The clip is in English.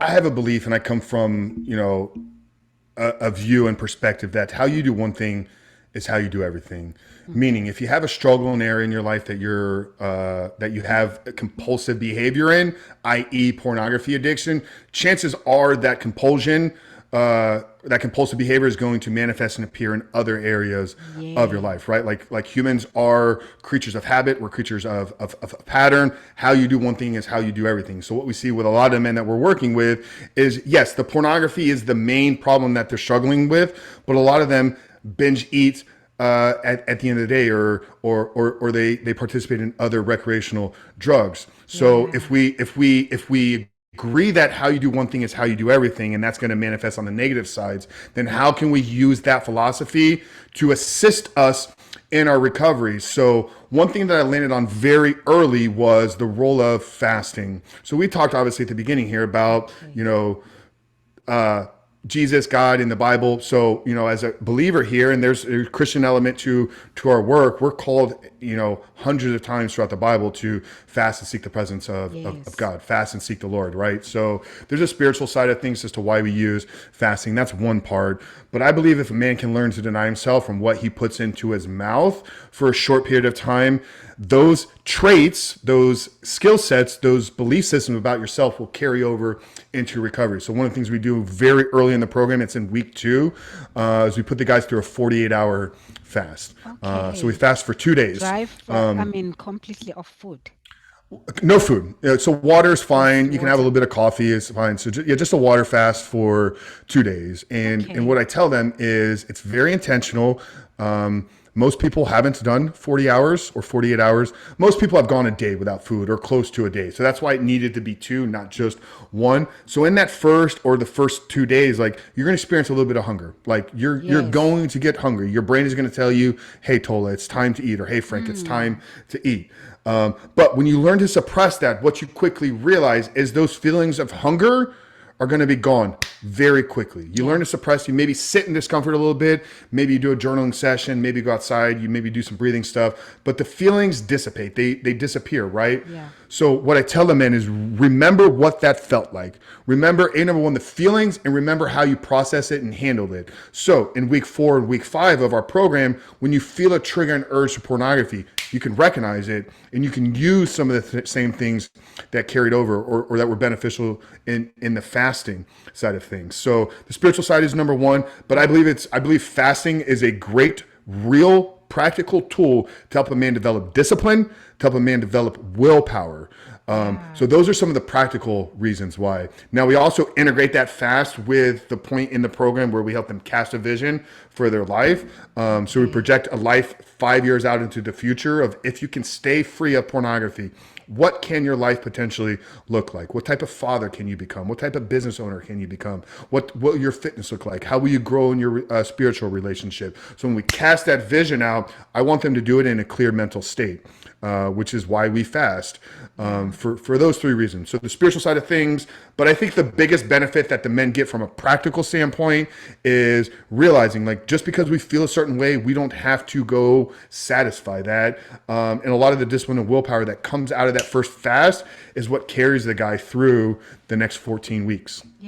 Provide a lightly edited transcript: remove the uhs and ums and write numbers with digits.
I have a belief, and I come from, a view and perspective that how you do one thing is how you do everything. Okay. Meaning, if you have a struggle in an area in your life that you have a compulsive behavior in, i.e., pornography addiction, chances are that compulsive behavior is going to manifest and appear in other areas of your Yeah. life, right? Like humans are creatures of habit. We're creatures of pattern. How you do one thing is how you do everything. So what we see with a lot of men that we're working with is, yes, the pornography is the main problem that they're struggling with, but a lot of them binge eat at the end of the day, or they participate in other recreational drugs. So Yeah. if we agree that how you do one thing is how you do everything, and that's going to manifest on the negative sides, then how can we use that philosophy to assist us in our recovery? So one thing that I landed on very early was the role of fasting. So we talked obviously at the beginning here about, Okay. uh, Jesus, God in the Bible. So, as a believer here, and there's a Christian element to our work, we're called, hundreds of times throughout the Bible to fast and seek the presence of Yes. God, fast and seek the Lord, right? So there's a spiritual side of things as to why we use fasting. That's one part. But I believe if a man can learn to deny himself from what he puts into his mouth for a short period of time, those traits, those skill sets, those belief systems about yourself will carry over into recovery. So one of the things we do very early in the program, it's in week 2, is we put the guys through a 48-hour fast. So we Okay. fast for 2 days. I mean, completely off food. No food. So water is Just fine. You can have a water. little bit of coffee is fine. So yeah, just a water fast for 2 days. And Okay. what I tell them is it's very intentional. Most people haven't done 40 hours or 48 hours. Most people have gone a day without food or close to a day. So that's why it needed to be 2, not just 1. So in that the first 2 days, like you're going to experience a little bit of hunger. Like you're Yes. going to get hungry. Your brain is going to tell you, "Hey Tola, it's time to eat," or "Hey Frank, it's Mm. time to eat." But when you learn to suppress that, what you quickly realize is those feelings of hunger are going to be gone very quickly. You learn Yeah. to suppress. You maybe sit in discomfort a little bit. Maybe you do a journaling session. Maybe go outside. You maybe do some breathing stuff. But the feelings dissipate. They disappear, right? Yeah. So what I tell the men is remember what that felt like. Remember, number one, the feelings, and remember how you process it and handled it. So in week 4 and week 5 of our program, when you feel a trigger and urge to pornography, you can recognize it and you can use some of the same things that carried over, or that were beneficial in the fasting side of things. So the spiritual side is number one, but Yeah. I believe fasting is a great, real, practical tool to help a man develop discipline, to help a man develop willpower. So Yeah. those are some of the practical reasons why. Now we also integrate that fast with the point in the program where we help them cast a vision for their life. So we Okay. project a life 5 years out into the future of if you can stay free of pornography, what can your life potentially look like? What type of father can you become? What type of business owner can you become? What will your fitness look like? How will you grow in your spiritual relationship? So when we cast that vision out, I want them to do it in a clear mental state, which is why we fast, Yeah. for those 3 reasons. So the spiritual side of things, but I think the biggest benefit that the men get from a practical standpoint is realizing, like, just because we feel a certain way, we don't have to go satisfy that. And a lot of the discipline and willpower that comes out of that first fast is what carries the guy through the next 14 weeks. Yeah.